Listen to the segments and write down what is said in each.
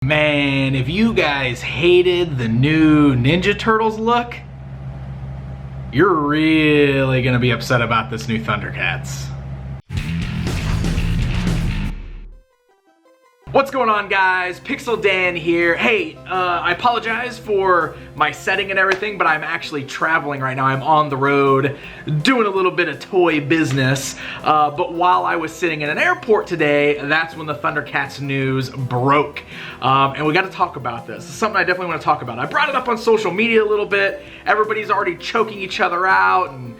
Man, if you guys hated the new Ninja Turtles look, you're really gonna be upset about this new ThunderCats. What's going on, guys? Pixel Dan here. Hey, I apologize for my setting and everything, but I'm actually traveling right now. I'm on the road doing a little bit of toy business. But while I was sitting in an airport today, that's when the ThunderCats news broke. And we got to talk about this. It's something I definitely want to talk about. I brought it up on social media a little bit. Everybody's already choking each other out and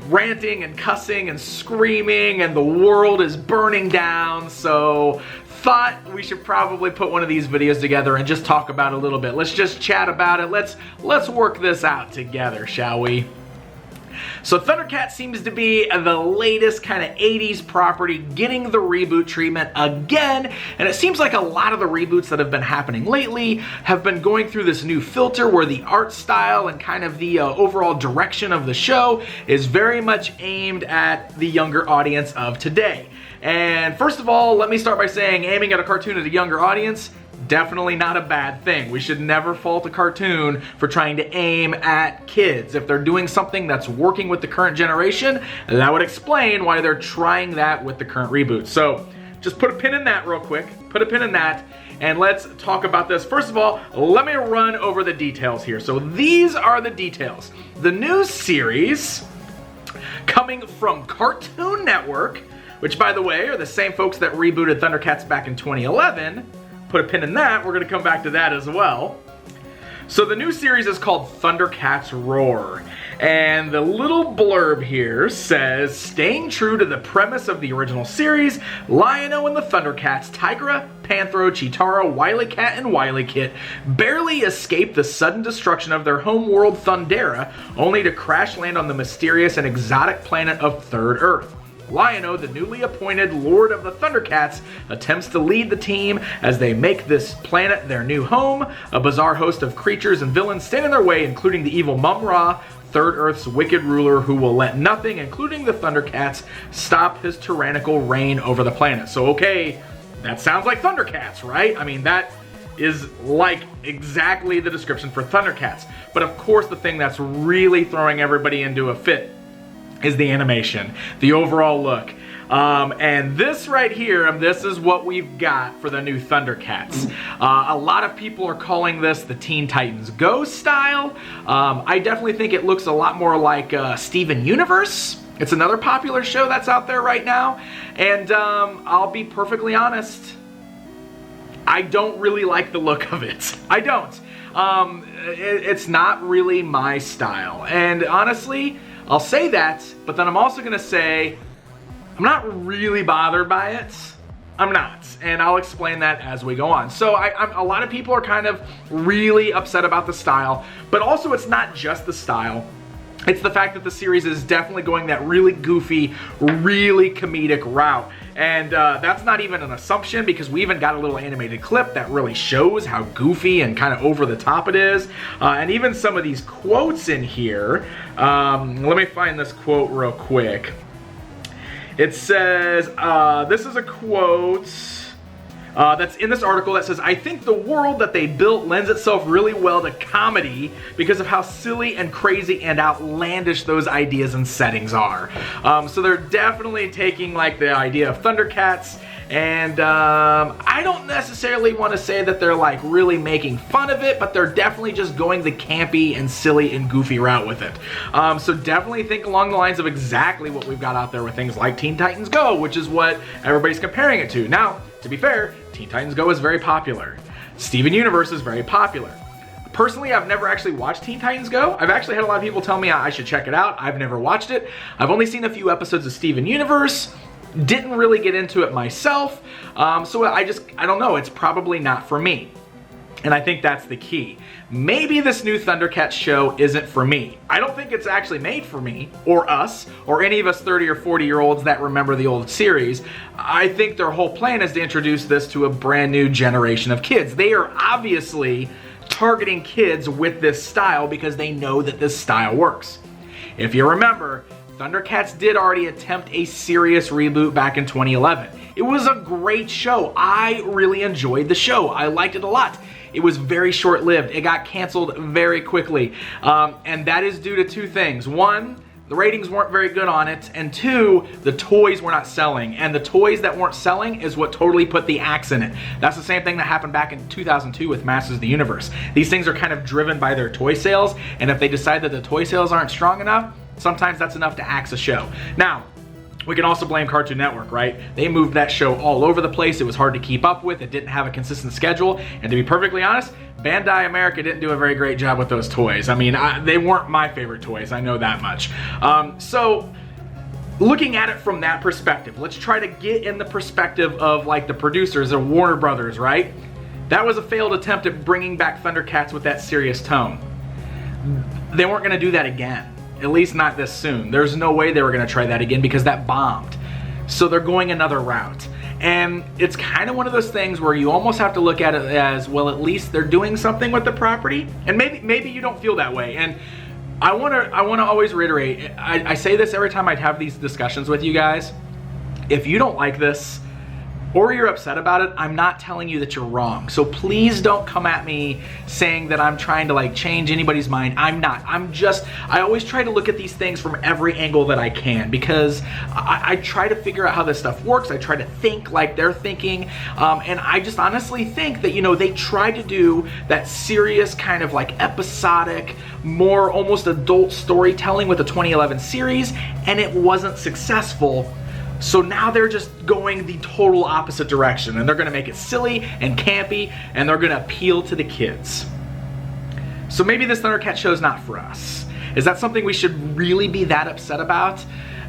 ranting and cussing and screaming, and the world is burning down. So thought we should probably put one of these videos together and just talk about it a little bit. Let's just chat about it. Let's work this out together, shall we? So ThunderCats seems to be the latest kind of 80s property getting the reboot treatment again, and it seems like a lot of the reboots that have been happening lately have been going through this new filter where the art style and kind of the overall direction of the show is very much aimed at the younger audience of today. And first of all, let me start by saying aiming at a cartoon at a younger audience, definitely not a bad thing. We should never fault a cartoon for trying to aim at kids. If they're doing something that's working with the current generation, that would explain why they're trying that with the current reboot. So just put a pin in that real quick. Put a pin in that. And let's talk about this. First of all, let me run over the details here. So these are the details. The new series coming from Cartoon Network, which, by the way, are the same folks that rebooted ThunderCats back in 2011. Put a pin in that. We're going to come back to that as well. So the new series is called ThunderCats Roar. And the little blurb here says, staying true to the premise of the original series, Lion-O and the ThunderCats, Tigra, Panthro, Cheetara, Wily Cat, and Wily Kit barely escape the sudden destruction of their home world Thundera, only to crash land on the mysterious and exotic planet of Third Earth. Lion-O, the newly appointed Lord of the ThunderCats, attempts to lead the team as they make this planet their new home. A bizarre host of creatures and villains stand in their way, including the evil Mum-Ra, Third Earth's wicked ruler who will let nothing, including the ThunderCats, stop his tyrannical reign over the planet. So okay, that sounds like ThunderCats, right? I mean, that is like exactly the description for ThunderCats. But of course, the thing that's really throwing everybody into a fit is the animation, the overall look. And this right here, this is what we've got for the new ThunderCats. A lot of people are calling this the Teen Titans Go style. I definitely think it looks a lot more like Steven Universe. It's another popular show that's out there right now. And I'll be perfectly honest, I don't really like the look of it. I don't. It's not really my style. And honestly, I'll say that, but then I'm also going to say I'm not really bothered by it. I'm not, and I'll explain that as we go on. So a lot of people are kind of really upset about the style, but also it's not just the style. It's the fact that the series is definitely going that really goofy, really comedic route. And that's not even an assumption, because we even got a little animated clip that really shows how goofy and kind of over the top it is. And even some of these quotes in here, let me find this quote real quick. It says, this is a quote that's in this article that says, I think the world that they built lends itself really well to comedy because of how silly and crazy and outlandish those ideas and settings are. So they're definitely taking like the idea of ThunderCats, and I don't necessarily want to say that they're like really making fun of it, but they're definitely just going the campy and silly and goofy route with it. So definitely think along the lines of exactly what we've got out there with things like Teen Titans Go, which is what everybody's comparing it to. Now, to be fair, Teen Titans Go is very popular. Steven Universe is very popular. Personally, I've never actually watched Teen Titans Go. I've actually had a lot of people tell me I should check it out. I've never watched it. I've only seen a few episodes of Steven Universe. Didn't really get into it myself. So I don't know. It's probably not for me. And I think that's the key. Maybe this new ThunderCats show isn't for me. I don't think it's actually made for me, or us, or any of us 30 or 40-year-olds that remember the old series. I think their whole plan is to introduce this to a brand new generation of kids. They are obviously targeting kids with this style because they know that this style works. If you remember, ThunderCats did already attempt a serious reboot back in 2011. It was a great show. I really enjoyed the show. I liked it a lot. It was very short-lived. It got canceled very quickly. And that is due to two things. One, the ratings weren't very good on it, and two, the toys were not selling. And the toys that weren't selling is what totally put the axe in it. That's the same thing that happened back in 2002 with Masters of the Universe. These things are kind of driven by their toy sales, and if they decide that the toy sales aren't strong enough, sometimes that's enough to axe a show. Now, we can also blame Cartoon Network, right? They moved that show all over the place. It was hard to keep up with. It didn't have a consistent schedule. And to be perfectly honest, Bandai America didn't do a very great job with those toys. I mean, they weren't my favorite toys. I know that much. So looking at it from that perspective, let's try to get in the perspective of like the producers of Warner Brothers, right? That was a failed attempt at bringing back ThunderCats with that serious tone. They weren't gonna do that again. At least not this soon. There's no way they were gonna try that again because that bombed. So they're going another route. And it's kind of one of those things where you almost have to look at it as, well, at least they're doing something with the property. And maybe you don't feel that way. And I wanna always reiterate, I say this every time I have these discussions with you guys. If you don't like this, or you're upset about it, I'm not telling you that you're wrong. So please don't come at me saying that I'm trying to like change anybody's mind. I'm not. I always try to look at these things from every angle that I can because I try to figure out how this stuff works. I try to think like they're thinking. And I just honestly think that, you know, they tried to do that serious kind of like episodic, more almost adult storytelling with the 2011 series, and it wasn't successful. So now they're just going the total opposite direction, and they're gonna make it silly and campy, and they're gonna appeal to the kids. So maybe this ThunderCats show is not for us. Is that something we should really be that upset about?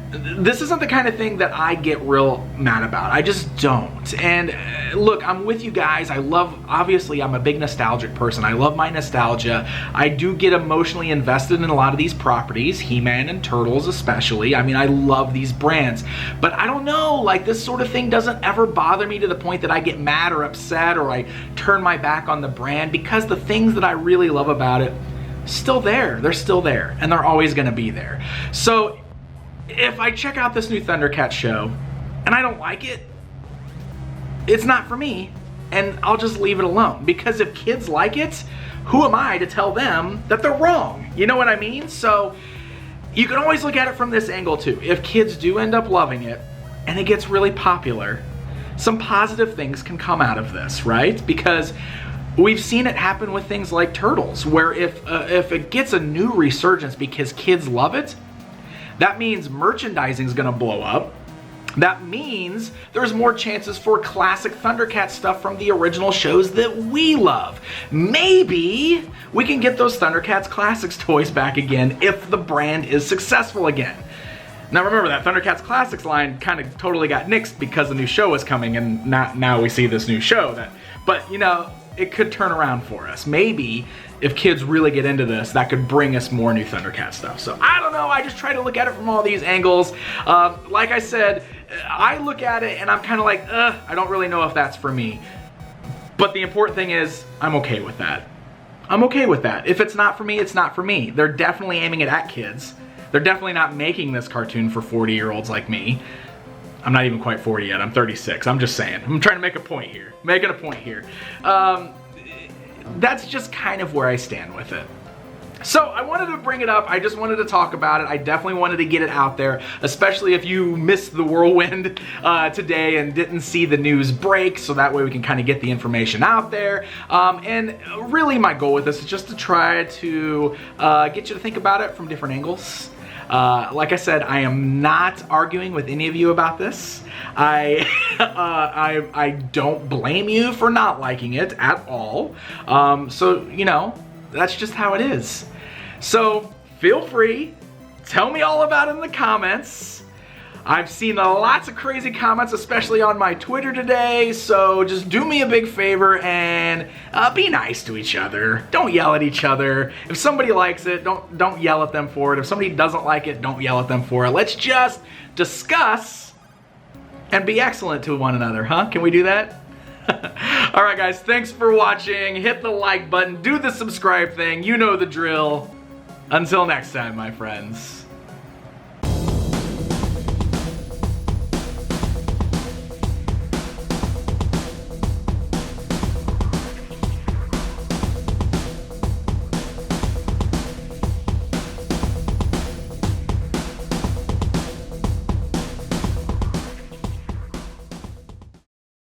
This isn't the kind of thing that I get real mad about. I just don't. And look, I'm with you guys. Obviously I'm a big nostalgic person. I love my nostalgia. I do get emotionally invested in a lot of these properties, He-Man and Turtles especially. I mean, I love these brands. But I don't know, like this sort of thing doesn't ever bother me to the point that I get mad or upset or I turn my back on the brand because the things that I really love about it, still there. They're still there, and they're always gonna be there. So if I check out this new ThunderCats show and I don't like it, it's not for me, and I'll just leave it alone. Because if kids like it, who am I to tell them that they're wrong? You know what I mean? So you can always look at it from this angle too. If kids do end up loving it and it gets really popular, some positive things can come out of this, right? Because we've seen it happen with things like Turtles, where if it gets a new resurgence because kids love it, that means merchandising is gonna blow up. That means there's more chances for classic ThunderCats stuff from the original shows that we love. Maybe we can get those ThunderCats Classics toys back again if the brand is successful again. Now remember, that ThunderCats Classics line kind of totally got nixed because the new show is coming, and now we see this new show. But you know, it could turn around for us. Maybe if kids really get into this, that could bring us more new ThunderCats stuff. So I don't know, I just try to look at it from all these angles. Like I said, I look at it and I'm kind of like, I don't really know if that's for me. But the important thing is, I'm okay with that. I'm okay with that. If it's not for me, it's not for me. They're definitely aiming it at kids. They're definitely not making this cartoon for 40-year-olds like me. I'm not even quite 40 yet, I'm 36. I'm just saying. I'm trying to make a point here. Making a point here. That's just kind of where I stand with it. So I wanted to bring it up. I just wanted to talk about it. I definitely wanted to get it out there, especially if you missed the whirlwind today and didn't see the news break, so that way we can kind of get the information out there. And really my goal with this is just to try to get you to think about it from different angles. Like I said, I am not arguing with any of you about this. I don't blame you for not liking it at all. So, you know, that's just how it is. So feel free, tell me all about it in the comments. I've seen lots of crazy comments, especially on my Twitter today, so just do me a big favor and be nice to each other. Don't yell at each other. If somebody likes it, don't yell at them for it. If somebody doesn't like it, don't yell at them for it. Let's just discuss and be excellent to one another, huh? Can we do that? Alright guys, thanks for watching. Hit the like button, do the subscribe thing, you know the drill. Until next time, my friends.